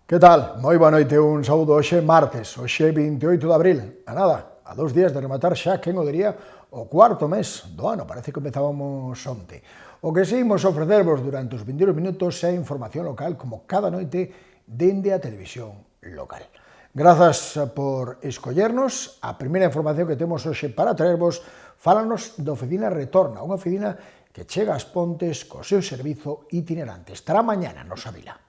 Que tal? Moi boa noite, un saúdo. Hoxe martes, hoxe 28 de abril. A nada, a 2 días de rematar xa, quen o diría, o cuarto mes do ano. Parece que empezábamos onte. O que seguimos a ofrecervos durante os 21 minutos é información local como cada noite dende a televisión local. Grazas por escollernos. A primeira información que temos hoxe para traervos fálanos da oficina Retorna, unha oficina que chega ás Pontes co seu servizo itinerante. Estará mañana na nosa vila.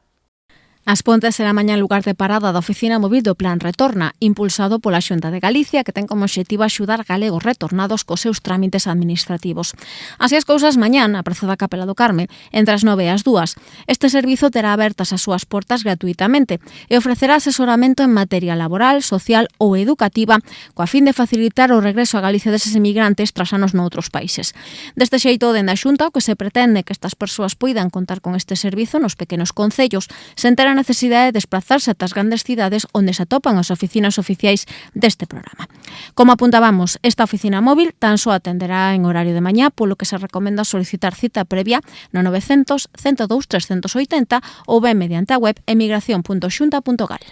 As Pontes será mañá lugar de parada da oficina móvil do Plan Retorna, impulsado pola Xunta de Galicia, que ten como obxectivo axudar galegos retornados cos seus trámites administrativos. Así as cousas, mañán, a Praza da Capela do Carme, entre as 9 e as 2, este servizo terá abertas as súas portas gratuitamente e ofrecerá asesoramento en materia laboral, social ou educativa, coa fin de facilitar o regreso a Galicia deses emigrantes tras anos noutros países. Deste xeito, dende a Xunta, o que se pretende que estas persoas poidan contar con este servizo nos pequenos concellos, sen ter a necesidade de desplazarse ata as grandes cidades onde se atopan as oficinas oficiais deste programa. Como apuntábamos, esta oficina móvil tan só atenderá en horario de mañá, polo que se recomenda solicitar cita previa no 900 102 380 ou ben mediante a web emigración.xunta.gal.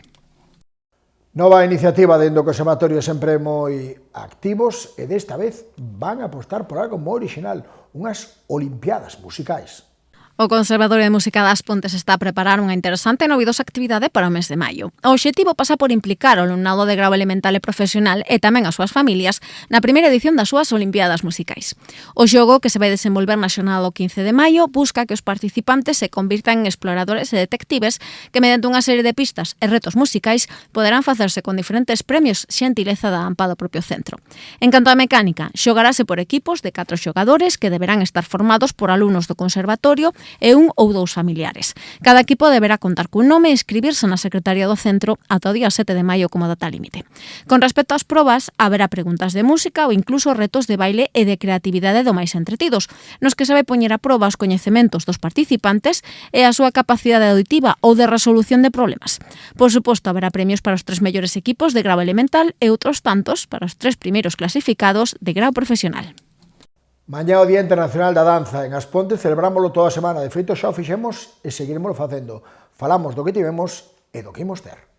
Nova iniciativa dentro do Conservatorio sempre moi activos e desta vez van a apostar por algo moi original, unhas Olimpiadas musicais. O Conservatorio de Música das Pontes está a preparar unha interesante e novidosa actividade para o mes de maio. O obxectivo pasa por implicar o alumnado de grau elemental e profesional e tamén as súas familias na primeira edición das súas Olimpiadas musicais. O xogo, que se vai desenvolver na xornada do 15 de maio, busca que os participantes se convirtan en exploradores e detectives que, mediante unha serie de pistas e retos musicais, poderán facerse con diferentes premios xentileza da AMPA do propio centro. En canto á mecánica, xogarase por equipos de 4 xogadores que deberán estar formados por alumnos do Conservatorio e un ou dous familiares. Cada equipo deberá contar cun nome e inscribirse na Secretaría do Centro ata o día 7 de maio como data límite. Con respecto ás probas, haberá preguntas de música ou incluso retos de baile e de creatividade do máis entretidos, nos que se vai poñer a proba os coñecementos dos participantes e a súa capacidade auditiva ou de resolución de problemas. Por suposto, haberá premios para os 3 mellores equipos de grau elemental e outros tantos para os 3 primeiros clasificados de grau profesional. Mañá o Día Internacional da Danza en As Pontes, celebrámoslo toda a semana. De feito, xa o fixemos e seguiremos facendo. Falamos do que tivemos e do que imos ter.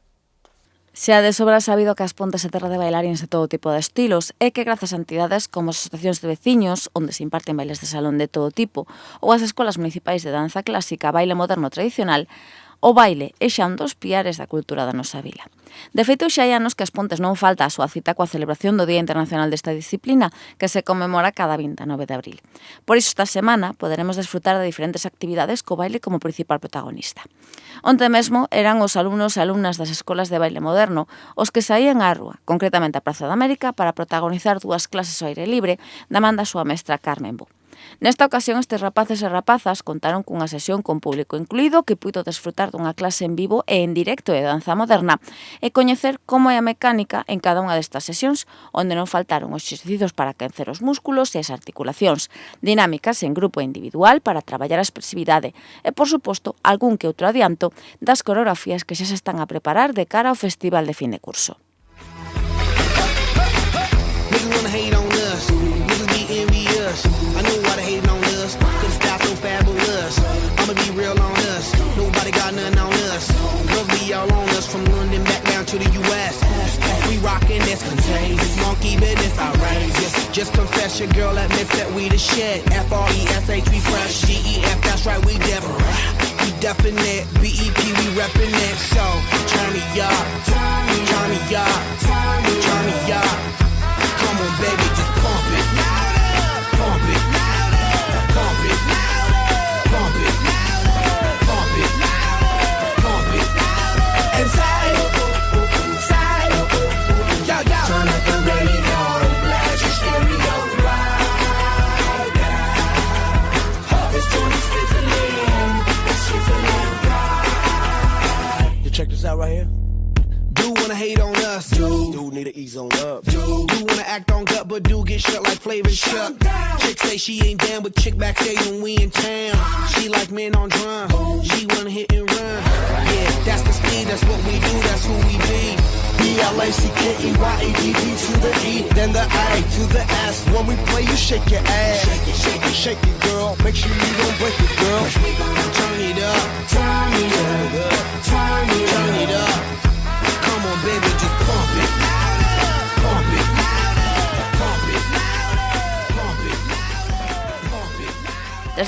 Xa de sobra sabido que As Pontes é terra de bailarines de todo tipo de estilos e que grazas a entidades como as asociacións de veciños, onde se imparten bailes de salón de todo tipo, ou as escolas municipais de danza clásica, baile moderno tradicional, o baile é xa un dos piares da cultura da nosa vila. De feito, xa hai anos que As Pontes non falta a súa cita coa celebración do Día Internacional desta disciplina, que se conmemora cada 29 de abril. Por iso, esta semana, poderemos desfrutar de diferentes actividades co baile como principal protagonista. Onte mesmo eran os alumnos e alumnas das escolas de baile moderno os que saían á rúa, concretamente a Praza da América, para protagonizar 2 clases ao aire libre da man da súa mestra Carmen Bu. Nesta ocasión, estes rapaces e rapazas contaron cunha sesión con público incluído que puido desfrutar dunha clase en vivo e en directo de danza moderna e coñecer como é a mecánica en cada unha destas sesións, onde non faltaron os exercicios para quencer os músculos e as articulacións, dinámicas en grupo e individual para traballar a expresividade e, por suposto, algún que outro adianto das coreografías que xa se están a preparar de cara ao festival de fin de curso. I know why they hating on us, cause the style so fabulous. I'ma be real on us, nobody got nothing on us. Love be all on us, from London back down to the US. We rockin' this contagious, monkey business outrageous. Just confess your girl admits that we the shit. F-R-E-S-H, we fresh, G-E-F, that's right, we different. We definite, B-E-P, we reppin' it. So, turn me up, turn me up, turn me up. Come on baby, just pump it. Pump it, pump it, pump it, pump it, pump it, and side, yo, yo. Turn up the radio, blast your stereo right now. It's Tony Switzerland, right. You check this out right here. Do wanna hate on us, do need to ease on up, do wanna act on gut, but do get shut like Flavor Chuck. Chick say she ain't down with chick backstage when we in town. She like men on drum, she wanna hit and run. Yeah, that's the speed, that's what we do, that's who we be. B-L-A-C-K-E-Y-A-D-D to the E, then the A to the S. When we play, you shake your ass. Shake it, shake it, shake it, girl. Make sure you don't break it, girl. We gonna turn it up, turn it up, turn it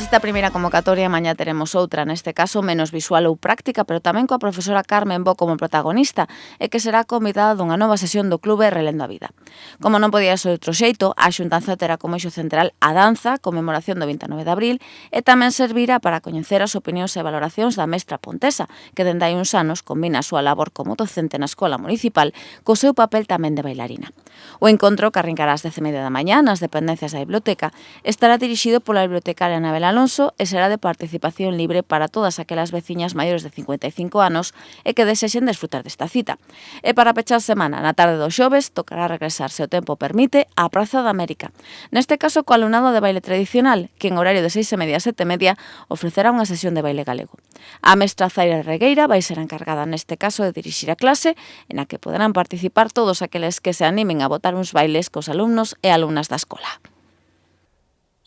esta primeira convocatoria, mañá teremos outra, neste caso menos visual ou práctica, pero tamén coa profesora Carmen Bo como protagonista, e que será convidada dunha nova sesión do clube Relendo a Vida. Como non podía ser outro xeito, a xuntanza terá como eixo central a danza, conmemoración do 29 de abril, e tamén servirá para coñecer as opinións e valoracións da mestra pontesa, que dende hai uns anos combina a súa labor como docente na escola municipal co seu papel tamén de bailarina. O encontro, que arrincará ás 10:30 da mañá nas dependencias da biblioteca, estará dirixido pola bibliotecaria Anabel Alonso e será de participación libre para todas aquelas veciñas maiores de 55 anos e que desexen desfrutar desta cita. E para pechar semana, na tarde do xoves, tocará regresar, se o tempo permite, á Praza da América. Neste caso, co alumnado de baile tradicional, que en horario de 6:30 a 7:30 ofrecerá unha sesión de baile galego. A mestra Zaira Regueira vai ser a encargada neste caso de dirixir a clase, en a que poderán participar todos aqueles que se animen a botar uns bailes cos alumnos e alumnas da escola.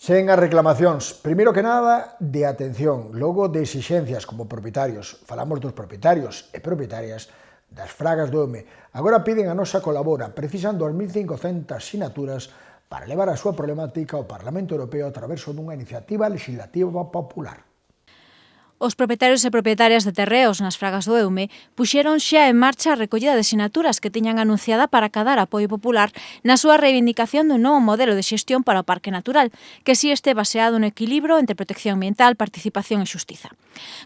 Sen as reclamacións, primeiro que nada, de atención, logo de exixencias como propietarios. Falamos dos propietarios e propietarias das fragas do Eume. Agora piden a nosa colabora, precisan 2.500 sinaturas para levar a súa problemática ao Parlamento Europeo a través dunha iniciativa legislativa popular. Os propietarios e propietarias de terreos nas fragas do Eume puxeron xa en marcha a recollida de sinaturas que tiñan anunciada para acadar apoio popular na súa reivindicación dun novo modelo de xestión para o Parque Natural, que si este baseado no equilibrio entre protección ambiental, participación e xustiza.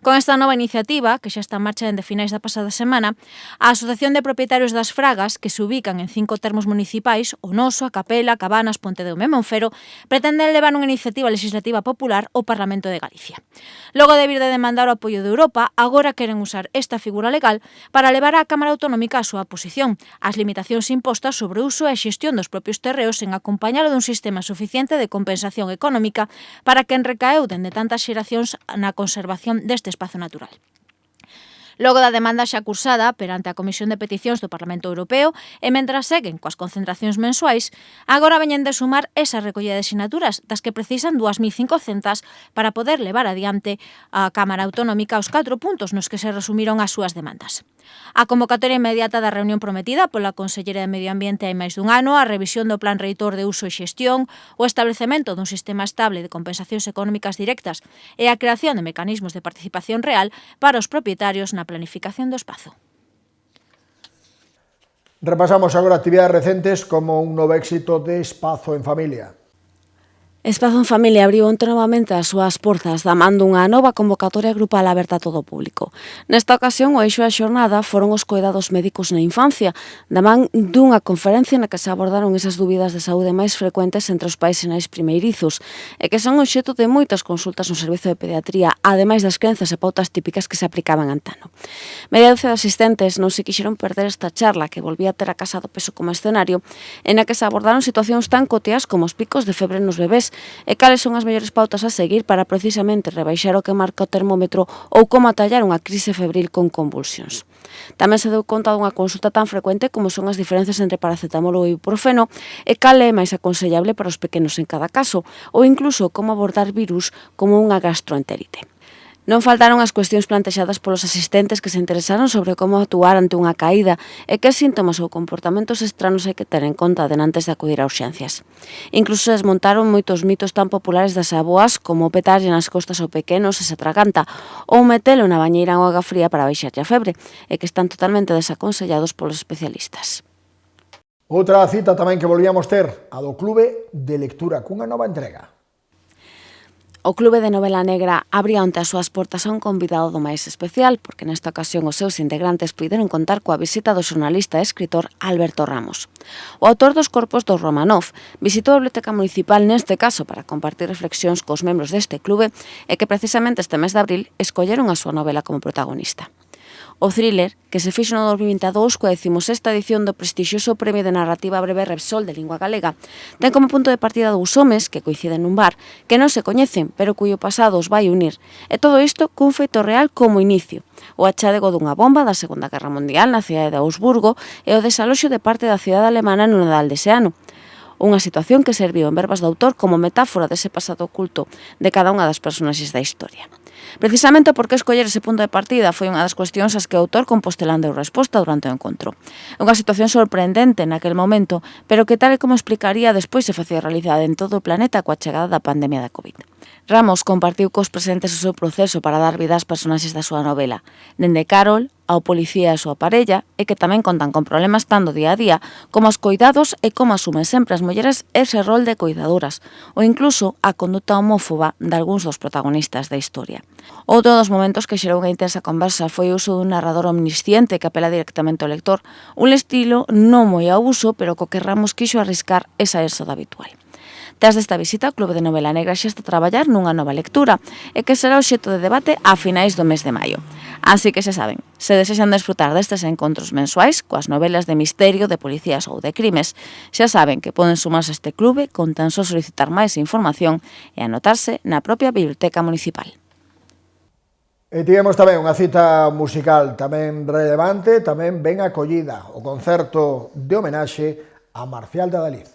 Con esta nova iniciativa, que xa está en marcha dende finais da pasada semana, a Asociación de Propietarios das Fragas, que se ubican en 5 termos municipais, O Noso, A Capela, Cabanas, Pontedeume e Monfero, pretenden levar unha iniciativa legislativa popular ao Parlamento de Galicia. Logo de vir de demandar o apoio de Europa, agora queren usar esta figura legal para levar á Cámara Autonómica a súa posición, as limitacións impostas sobre o uso e a xestión dos propios terreos en acompañalo dun sistema suficiente de compensación económica para quen recaeu dende tantas xeracións na conservación deste espazo natural. Logo da demanda xa cursada perante a Comisión de Peticións do Parlamento Europeo e mentras seguen coas concentracións mensuais, agora veñen de sumar esa recollida de sinaturas, das que precisan 2.500 para poder levar adiante a Cámara Autonómica os 4 puntos nos que se resumiron as súas demandas. A convocatoria inmediata da reunión prometida pola Consellera de Medio Ambiente hai máis dun ano, a revisión do Plan Reitor de Uso e Xestión, o establecemento dun sistema estable de compensacións económicas directas e a creación de mecanismos de participación real para os propietarios na planificación do espazo. Repasamos agora actividades recentes como un novo éxito de Espazo en Familia. Espazo en Familia abriu onte novamente as súas porzas da man dunha nova convocatoria grupal aberta a todo o público. Nesta ocasión, o eixo da xornada foron os coidados médicos na infancia, da man dunha conferencia na que se abordaron esas dúbidas de saúde máis frecuentes entre os pais e nais primeirizos, e que son obxecto de moitas consultas no servizo de pediatría, ademais das crenzas e pautas típicas que se aplicaban antano. Media dúcia de asistentes non se quixeron perder esta charla que volvía a ter a Casa do Peso como escenario, en a que se abordaron situacións tan cotiás como os picos de febre nos bebés, e cales son as mellores pautas a seguir para precisamente rebaixar o que marca o termómetro ou como atallar unha crise febril con convulsións. Tamén se deu conta dunha consulta tan frecuente como son as diferencias entre paracetamol e ibuprofeno e cal é máis aconsellable para os pequenos en cada caso, ou incluso como abordar virus como unha gastroenterite. Non faltaron as cuestións plantexadas polos asistentes que se interesaron sobre como actuar ante unha caída e que síntomas ou comportamentos estranos hai que ter en conta antes de acudir a urxencias. Incluso se desmontaron moitos mitos tan populares das avoas como petarlle nas costas ao pequeno se atraganta ou metelo na bañeira en auga fría para baixarlle a febre e que están totalmente desaconsellados polos especialistas. Outra cita tamén que volvíamos ter, a do Clube de Lectura, cunha nova entrega. O Clube de Novela Negra abría onte as súas portas a un convidado do máis especial, porque nesta ocasión os seus integrantes puideron contar coa visita do xornalista e escritor Alberto Ramos. O autor dos Corpos do Romanov visitou a Biblioteca Municipal neste caso para compartir reflexións cos membros deste clube e que precisamente este mes de abril escolleron a súa novela como protagonista. O thriller, que se fixo no 2022 coa 16ª edición do prestixioso Premio de Narrativa Breve Repsol de Lingua Galega, ten como punto de partida dous homes que coinciden nun bar, que non se coñecen, pero cuyo pasado os vai unir. E todo isto cun feito real como inicio, o achadego dunha bomba da Segunda Guerra Mundial na cidade de Augsburgo e o desaloxo de parte da cidade alemana no Nadal dese ano. Unha situación que serviu en verbas do autor como metáfora dese pasado oculto de cada unha das personaxes da historia. Precisamente porque escoller ese punto de partida foi unha das cuestións ás que o autor compostelán deu resposta durante o encontro. Unha situación sorprendente naquel momento, pero que tal e como explicaría despois se facía realidade en todo o planeta coa chegada da pandemia da COVID. Ramos compartiu cos presentes o seu proceso para dar vida ás personaxes da súa novela, dende Carol ao policía e a súa parella, e que tamén contan con problemas tanto día a día como os coidados e como asumen sempre as mulleres ese rol de coidadoras, ou incluso a conduta homófoba de algúns dos protagonistas da historia. Outro dos momentos que xerou unha intensa conversa foi o uso dun narrador omnisciente que apela directamente ao lector, un estilo non moi ao uso, pero co que Ramos quixo arriscar esa do habitual. Tras desta visita, o Club de Novela Negra xa está a traballar nunha nova lectura e que será obxecto de debate a finais do mes de maio. Así que xa saben, se desexan desfrutar destes encontros mensuais coas novelas de misterio, de policías ou de crimes, xa saben que poden sumarse a este clube con tan só solicitar máis información e anotarse na propia Biblioteca Municipal. E tivemos tamén unha cita musical tamén relevante, tamén ben acollida, o concerto de homenaxe a Marcial de Adalid.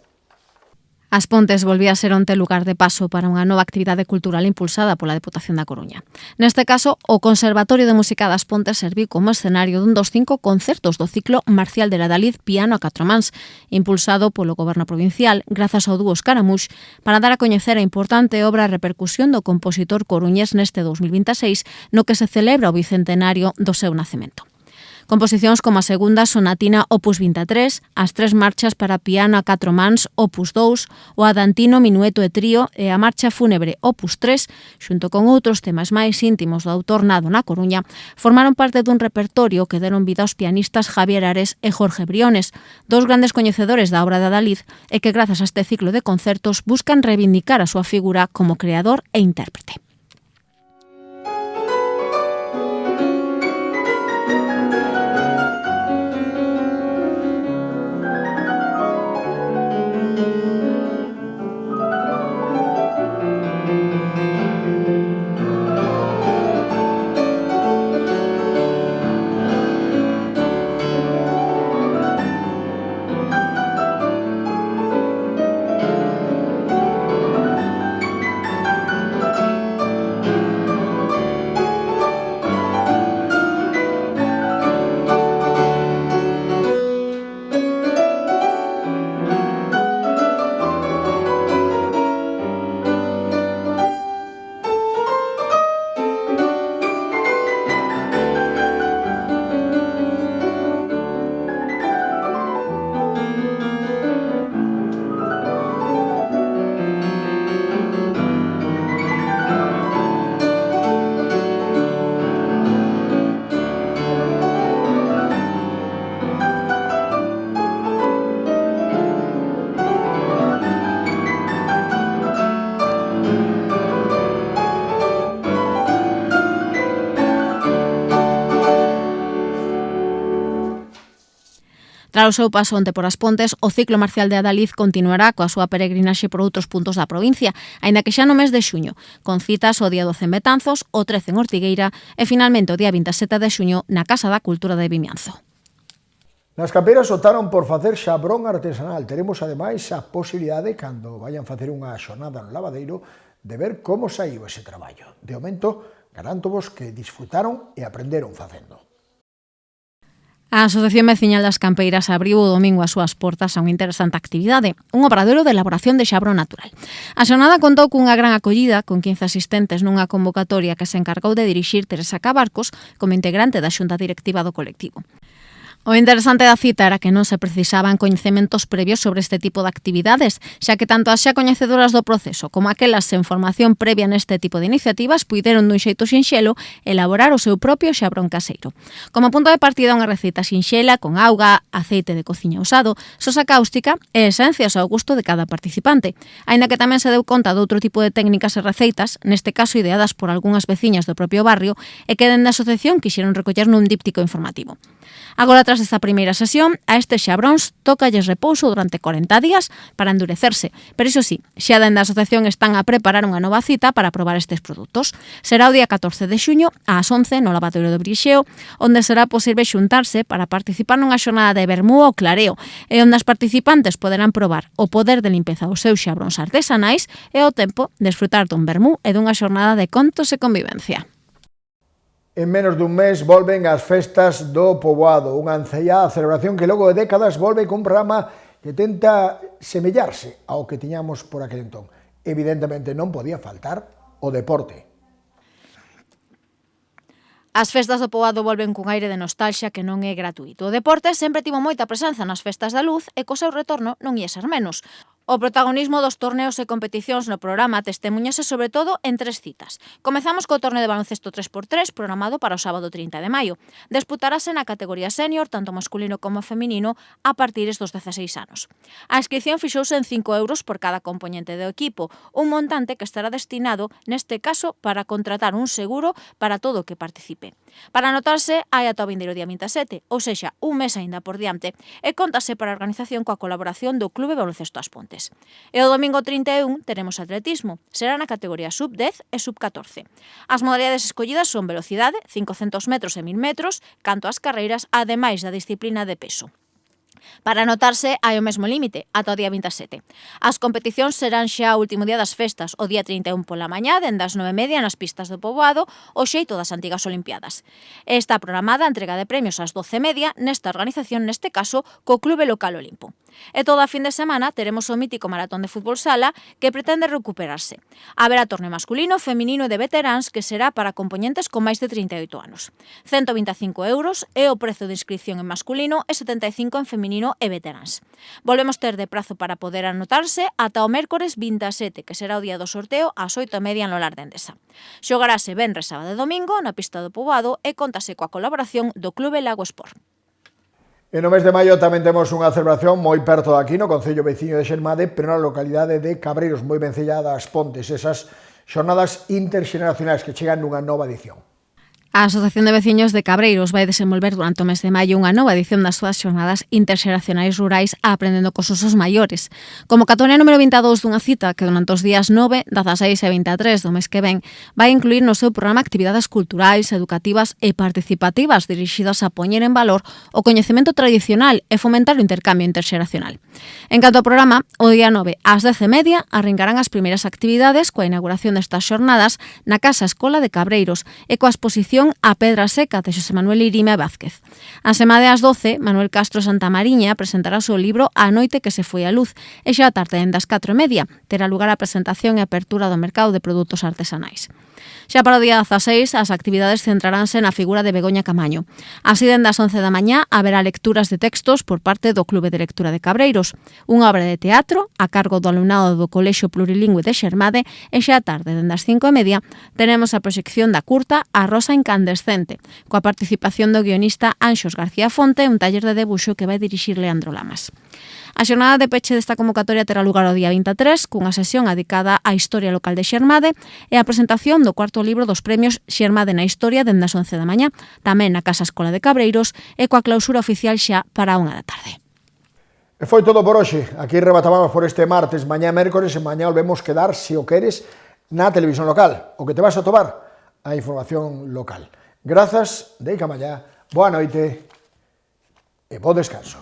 As Pontes volvía a ser onte lugar de paso para unha nova actividade cultural impulsada pola Deputación da Coruña. Neste caso, o Conservatorio de Música das Pontes serviu como escenario dun dos 5 concertos do ciclo Marcial de Adalid Piano a 4 mans, impulsado polo Goberno Provincial grazas ao dúo Escaramouche para dar a coñecer a importante obra a repercusión do compositor coruñés neste 2026, no que se celebra o bicentenario do seu nacemento. Composicións como a segunda sonatina Opus 23, as 3 marchas para piano a 4 mans Opus 2, o Adantino Minueto e Trío e a marcha fúnebre Opus 3, xunto con outros temas máis íntimos do autor nado na Coruña, formaron parte dun repertorio que deron vida aos pianistas Javier Ares e Jorge Briones, dous grandes coñecedores da obra de Adalid e que grazas a este ciclo de concertos buscan reivindicar a súa figura como creador e intérprete. Tras o seu paso onte por as Pontes, o ciclo Marcial de Adalid continuará coa súa peregrinaxe por outros puntos da provincia, aínda que xa no mes de xuño, con citas o día 12 en Betanzos, o 13 en Ortigueira e finalmente o día 27 de xuño na Casa da Cultura de Vimianzo. Nas campeiras optaron por facer xabrón artesanal. Teremos, ademais, a posibilidade, cando vayan facer unha xornada no lavadeiro, de ver como saiu ese traballo. De momento, garantovos que disfrutaron e aprenderon facendo. A Asociación Veciñal das Campeiras abriu o domingo as súas portas a unha interesante actividade, un obradoiro de elaboración de xabrón natural. A xornada contou cunha gran acollida, con 15 asistentes nunha convocatoria que se encargou de dirixir Teresa Cabarcos como integrante da xunta directiva do colectivo. O interesante da cita era que non se precisaban coñecementos previos sobre este tipo de actividades, xa que tanto as xa coñecedoras do proceso como aquelas sen formación previa neste tipo de iniciativas puideron dun xeito sinxelo elaborar o seu propio xabrón caseiro. Como punto de partida unha receita sinxela con auga, aceite de cociña usado, sosa cáustica e esencias ao gusto de cada participante, aínda que tamén se deu conta de outro tipo de técnicas e receitas, neste caso ideadas por algunhas veciñas do propio barrio e que dende a asociación quixeron recoller nun díptico informativo. Agora, tras esta primeira sesión, a estes xabróns tócalles repouso durante 40 días para endurecerse, pero iso sí, xa dende a asociación están a preparar unha nova cita para probar estes produtos. Será o día 14 de xuño, ás 11, no lavadoiro do Brixeo, onde será posible xuntarse para participar nunha xornada de vermú ou clareo, e onde as participantes poderán probar o poder de limpeza dos seus xabróns artesanais e ao tempo desfrutar dun vermú e dunha xornada de contos e convivencia. En menos dun mes volven as festas do poboado, unha ancellada celebración que logo de décadas volve cun programa que tenta semellarse ao que tiñamos por aquel entón. Evidentemente non podía faltar o deporte. As festas do poboado volven cun aire de nostalgia que non é gratuito. O deporte sempre tivo moita presenza nas festas da luz e co seu retorno non ia ser menos. O protagonismo dos torneos e competicións no programa testemuñase sobre todo en 3 citas. Comezamos co torneo de baloncesto 3x3 programado para o sábado 30 de maio. Disputarase na categoría senior, tanto masculino como feminino, a partir dos 16 anos. A inscripción fixouse en 5 euros por cada componente do equipo, un montante que estará destinado, neste caso, para contratar un seguro para todo o que participe. Para anotarse, hai ata o vindeiro día 27, ou sexa, un mes aínda por diante, e contase para a organización coa colaboración do Clube Baloncesto As Pontes. E o domingo 31 teremos atletismo, será na categoría sub-10 e sub-14. As modalidades escollidas son velocidade, 500 metros e 1000 metros, canto ás carreiras, ademais da disciplina de peso. Para anotarse hai o mesmo límite, ata o día 27. As competicións serán xa o último día das festas, o día 31 pola mañá, dende as 9:30 nas pistas do poboado, o xeito das antigas Olimpiadas. Está programada a entrega de premios ás 12:30 nesta organización, neste caso, co Clube Local Olimpo. E toda a fin de semana teremos o mítico maratón de fútbol sala que pretende recuperarse. Haberá torneo masculino, feminino e de veteráns que será para componentes con máis de 38 anos. 125 euros é o prezo de inscripción en masculino e 75 en feminino e veteráns. Volvemos ter de prazo para poder anotarse ata o mércores 27, que será o día do sorteo ás 8:30 no Lar de Endesa. Xogarase venres, sábado e domingo na pista do poboado e contase coa colaboración do Clube Lago Sport. E no mes de maio tamén temos unha celebración moi perto de aquí, no concello veciño de Xermade, pero na localidade de Cabreiros, moi vencellada ás Pontes, esas xornadas interxeneracionais que chegan nunha nova edición. A Asociación de Veciños de Cabreiros vai desenvolver durante o mes de maio unha nova edición das súas xornadas interxeracionais rurais aprendendo cos usos maiores. Como categoría número 22 dunha cita que durante os días 9, 16 e 23 do mes que ven vai incluir no seu programa actividades culturais, educativas e participativas dirixidas a poñer en valor o coñecemento tradicional e fomentar o intercambio interxeracional. En canto ao programa, o día 9 ás 10:30 arrincarán as primeiras actividades coa inauguración destas xornadas na Casa Escola de Cabreiros e coa exposición A Pedra Seca de Xosé Manuel Irime Vázquez. A semana ás 12, Manuel Castro Santamariña presentará o seu libro A noite que se foi a luz e xa a tarde das 4:30 terá lugar a presentación e apertura do mercado de produtos artesanais. Xa para o día 16, as actividades centraránse na figura de Begoña Camaño. Así, dende as 11 da mañá, haberá lecturas de textos por parte do Clube de Lectura de Cabreiros, unha obra de teatro a cargo do alumnado do Colexio Plurilingüe de Xermade e xa a tarde, dende as 5:30, tenemos a proxección da curta A Rosa Incandescente, coa participación do guionista Anxos García Fonte e un taller de debuxo que vai dirixir Leandro Lamas. A xornada de peche desta convocatoria terá lugar o día 23, cunha sesión dedicada á historia local de Xermade e a presentación do cuarto libro dos premios Xermade na Historia dende as 11 da mañá, tamén na Casa Escola de Cabreiros e coa clausura oficial xa para a 1 da tarde. E foi todo por hoxe. Aquí rematábamos por este martes, mañá mércores e mañá volvemos quedar, se o queres, na televisión local. O que te vas a tomar, a información local. Grazas, de Camallá, boa noite e bo descanso.